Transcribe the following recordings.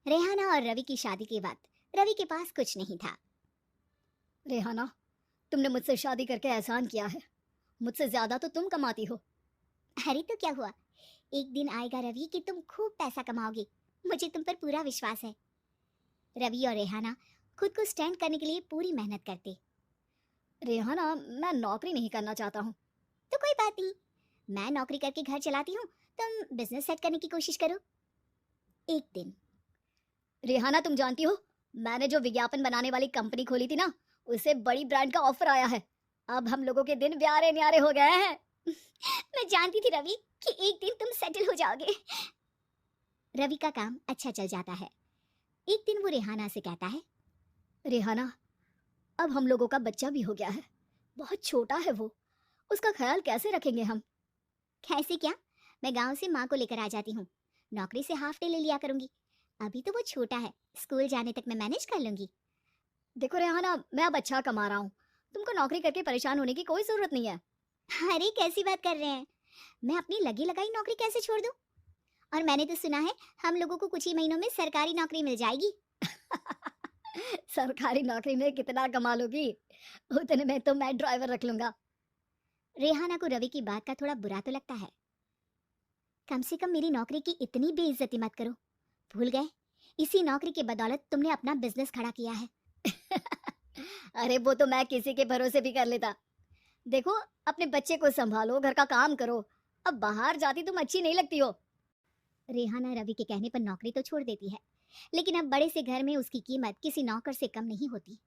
रेहाना और रवि की शादी के बाद रवि के पास कुछ नहीं था। रेहाना, तुमने मुझसे शादी करके एहसान किया है। मुझसे ज्यादा तो तुम कमाती हो। अरे तो क्या हुआ, एक दिन आएगा रवि कि तुम खूब पैसा कमाओगे। मुझे तुम पर पूरा विश्वास है। रवि और रेहाना खुद को स्टैंड करने के लिए पूरी मेहनत करते। रेहाना, मैं नौकरी नहीं करना चाहता हूँ। तो कोई बात नहीं, मैं नौकरी करके घर चलाती हूँ, तुम बिजनेस सेट करने की कोशिश करो। एक दिन। रेहाना, तुम जानती हो, मैंने जो विज्ञापन बनाने वाली कंपनी खोली थी ना, उसे बड़ी ब्रांड का ऑफर आया है। अब हम लोगों के दिन प्यारे न्यारे हो गए हैं। मैं जानती थी रवि कि एक दिन तुम सेटल हो जाओगे। रवि का काम अच्छा चल जाता है। एक दिन वो रेहाना से कहता है, रेहाना, अब हम लोगों का बच्चा भी हो गया है। बहुत छोटा है वो, उसका ख्याल कैसे रखेंगे हम? कैसे क्या, मैं गांव से माँ को लेकर आ जाती हूँ। नौकरी से हाफ डे ले लिया करूंगी। अभी तो वो छोटा है, स्कूल जाने तक मैं मैनेज कर लूंगी। देखो रेहाना, मैं अब अच्छा कमा रहा हूँ। तुमको नौकरी करके परेशान होने की कोई जरूरत नहीं है। अरे कैसी बात कर रहे हैं, मैं अपनी लगी लगाई नौकरी कैसे छोड़ दूं? और मैंने तो सुना है हम लोगों को कुछ ही महीनों में सरकारी नौकरी मिल जाएगी। सरकारी नौकरी में कितना कमा लोगी? उतने में तो मैं ड्राइवर रख लूंगा। रेहाना को रवि की बात का थोड़ा बुरा तो लगता है। कम से कम मेरी नौकरी की इतनी बेइज्जती मत करो। भूल गए, इसी नौकरी के बदौलत तुमने अपना बिजनेस खड़ा किया है। अरे वो तो मैं किसी के भरोसे भी कर लेता। देखो, अपने बच्चे को संभालो, घर का काम करो। अब बाहर जाती तुम अच्छी नहीं लगती हो। रेहाना रवि के कहने पर नौकरी तो छोड़ देती है, लेकिन अब बड़े से घर में उसकी कीमत किसी नौकर से कम नहीं होती।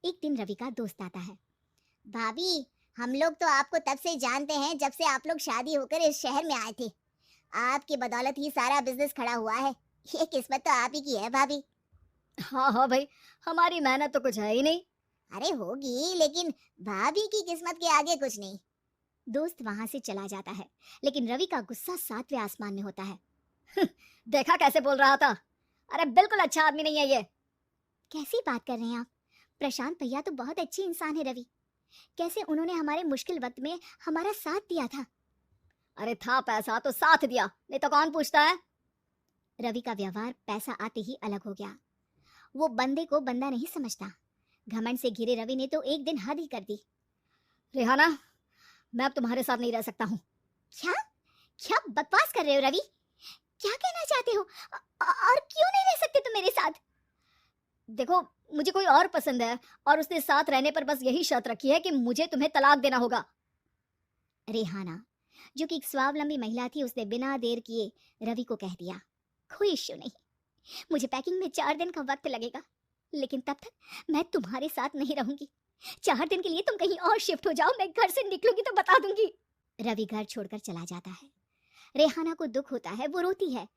एक दिन रवि का दोस्त आता है। भाभी, हम लोग तो आपको तब से जानते हैं जब से आप लोग शादी होकर इस शहर में आए थे। आपकी बदौलत ही सारा बिजनेस खड़ा हुआ है। ये किस्मत तो आप ही की है भाभी। हाँ हाँ भाई, हमारी मेहनत तो कुछ है ही नहीं। अरे होगी, लेकिन भाभी की किस्मत के आगे कुछ नहीं। दोस्त वहां से चला जाता है, लेकिन रवि का गुस्सा सातवें आसमान में होता है। देखा कैसे बोल रहा था? अरे बिल्कुल अच्छा आदमी नहीं है ये। कैसी बात कर रहे हैं आप? प्रशांत भैया तो बहुत अच्छे इंसान है रवि। कैसे उन्होंने हमारे मुश्किल वक्त में हमारा साथ दिया था। अरे था पैसा तो साथ दिया, नहीं तो कौन पूछता है? रवि का व्यवहार पैसा आते ही अलग हो गया। वो बंदे को बंदा नहीं समझता। घमंड से घिरे रवि ने तो एक दिन हद ही कर दी। रेहाना, मैं अब तुम्हारे साथ नहीं रह सकता हूँ। क्या? क्या बकवास कर रहे हो रवि? क्या कहना चाहते हो? और क्यों नहीं रह सकते तुम मेरे साथ? देखो, मुझे कोई और पसंद है, और उसने साथ रहने पर बस यही शर्त रखी है कि मुझे तुम्हें तलाक देना होगा। रेहाना, जो कि एक स्वावलंबी महिला थी, उसने बिना देर किए रवि को कह दिया, कोई इश्यू नहीं, मुझे पैकिंग में 4 दिन का वक्त लगेगा, लेकिन तब तक मैं तुम्हारे साथ नहीं रहूंगी। 4 दिन के लिए तुम कहीं और शिफ्ट हो जाओ, मैं घर से निकलूंगी तो बता दूंगी। रवि घर छोड़कर चला जाता है। रेहाना को दुख होता है, वो रोती है,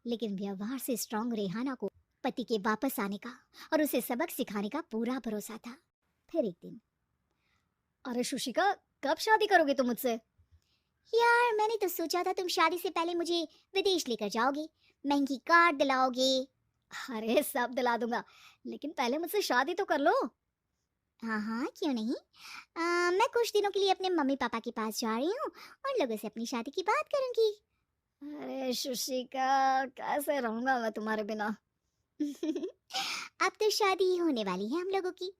लेकिन व्यवहार से स्ट्रांग रेहाना को पति के वापस आने का और उसे सबक सिखाने का पूरा भरोसा था। फिर एक दिन, अरे शुशिका, कब शादी करोगे तुम मुझसे? यार मैंने तो सोचा था तुम शादी से पहले मुझे विदेश लेकर जाओगे, महंगी कार दिलाओगे। अरे सब दिला दूंगा, लेकिन पहले मुझसे शादी तो कर लो। हाँ हाँ, क्यों नहीं। मैं कुछ दिनों के लिए अपने मम्मी पापा के पास जा रही हूँ और लोगों से अपनी शादी की बात करूंगी। अरे शुशिका, कैसे रहूंगा मैं तुम्हारे बिना? अब तो शादी ही होने वाली है हम लोगों की।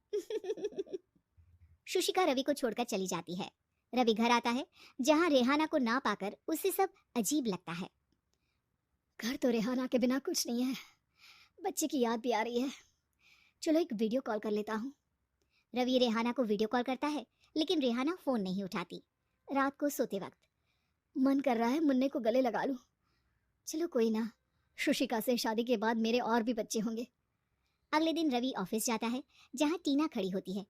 शुशिका रवि को छोड़कर चली जाती है। रवि घर आता है, जहाँ रेहाना को ना पाकर उसे सब अजीब लगता है। घर तो रेहाना के बिना कुछ नहीं है। बच्चे की याद भी आ रही है। चलो एक वीडियो कॉल कर लेता हूँ। रवि रेहाना को वीडियो कॉल करता है, लेकिन रेहाना फोन नहीं उठाती। रात को सोते वक्त मन कर रहा है मुन्ने को गले लगा लूं। चलो कोई ना, शुशिका से शादी के बाद मेरे और भी बच्चे होंगे। अगले दिन रवि ऑफिस जाता है, जहाँ टीना खड़ी होती है।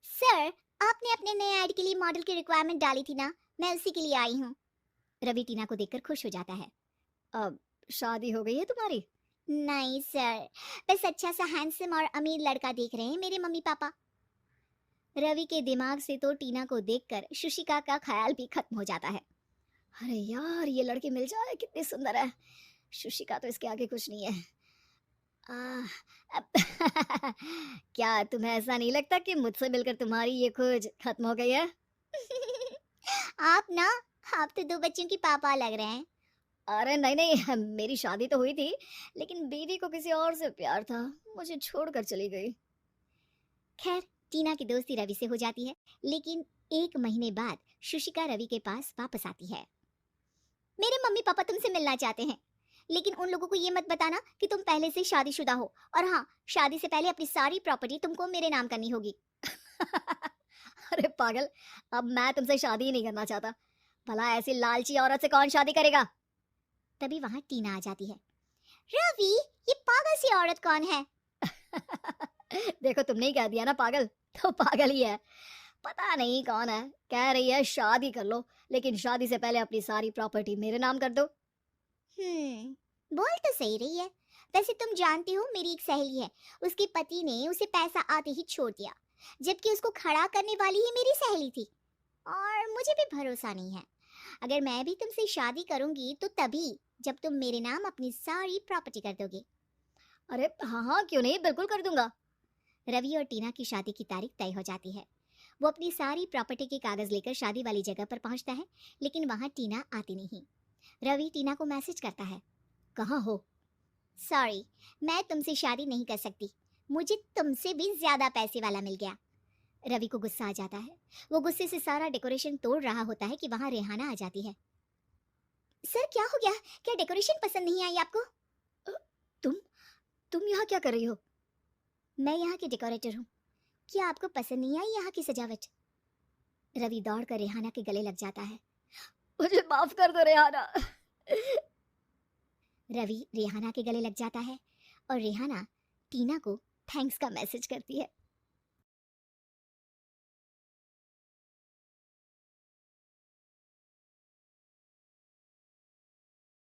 सर, आपने अपने नए ऐड के लिए मॉडल की रिक्वायरमेंट डाली थी ना, मैं उसी के लिए आई हूँ। रवि टीना को देखकर खुश हो जाता है। अब शादी हो गई है तुम्हारी? नहीं सर, बस अच्छा सा हैंडसम और अमीर लड़का देख रहे हैं मेरे मम्मी पापा। रवि के दिमाग से तो टीना को देखकर शुशिका का ख्याल भी खत्म हो जाता है। अरे यार, ये लड़की मिल जाए, कितनी सुंदर है। शुशिका तो इसके आगे कुछ नहीं है। अब क्या तुम्हें ऐसा नहीं लगता कि मुझसे मिलकर तुम्हारी ये खोज खत्म हो गई है? आप ना, आप तो 2 बच्चों की पापा लग रहे हैं। अरे नहीं नहीं, मेरी शादी तो हुई थी, लेकिन बीवी को किसी और से प्यार था, मुझे छोड़कर चली गई। खैर, टीना की दोस्ती रवि से हो जाती है, लेकिन 1 महीने बाद शुशिका रवि के पास वापस आती है। मेरे मम्मी पापा तुमसे मिलना चाहते हैं, लेकिन उन लोगों को ये मत बताना कि तुम पहले से शादीशुदा हो, और हाँ, शादी से पहले अपनी सारी प्रॉपर्टी तुमको मेरे नाम करनी होगी। अरे पागल, अब मैं तुमसे शादी ही नहीं करना चाहता। भला ऐसी लालची औरत से कौन शादी करेगा? तभी वहां टीना आ जाती है। रवि, ये पागल सी औरत कौन है? देखो, तुमने ही कह दिया ना पागल, तो पागल ही है। पता नहीं कौन है, कह रही है शादी कर लो, लेकिन शादी से पहले अपनी सारी प्रॉपर्टी मेरे नाम कर दो। बोल तो सही रही है। वैसे तुम जानती हो, मेरी एक सहेली है, उसके पति ने उसे पैसा आते ही छोड़ दिया, जबकि उसको खड़ा करने वाली ही मेरी सहेली थी। और मुझे भी भरोसा नहीं है। अगर मैं भी तुमसे शादी करूंगी तो तभी, जब तुम मेरे नाम अपनी सारी प्रॉपर्टी कर दोगे। अरे हाँ हाँ, क्यों नहीं, बिल्कुल कर दूंगा। रवि और टीना की शादी की तारीख तय हो जाती है। वो अपनी सारी प्रॉपर्टी के कागज लेकर शादी वाली जगह पर पहुंचता है, लेकिन वहां टीना आती नहीं। रवि टीना को मैसेज करता है। कहाँ हो? सॉरी, मैं तुमसे शादी नहीं कर सकती, मुझे तुमसे भी ज्यादा पैसे वाला मिल गया। रवि को गुस्सा आ जाता है। वो गुस्से से सारा डेकोरेशन तोड़ रहा होता है कि वहां रेहाना आ जाती है। सर, क्या हो गया? क्या डेकोरेशन पसंद नहीं आई आपको? तुम तुम यहाँ क्या कर रही हो? मैं यहाँ की डेकोरेटर हूँ। क्या आपको पसंद नहीं आई यहाँ की सजावट? रवि दौड़कर रेहाना के गले लग जाता है। मुझे माफ कर दो रेहाना। रवि रेहाना के गले लग जाता है और रेहाना टीना को थैंक्स का मैसेज करती है।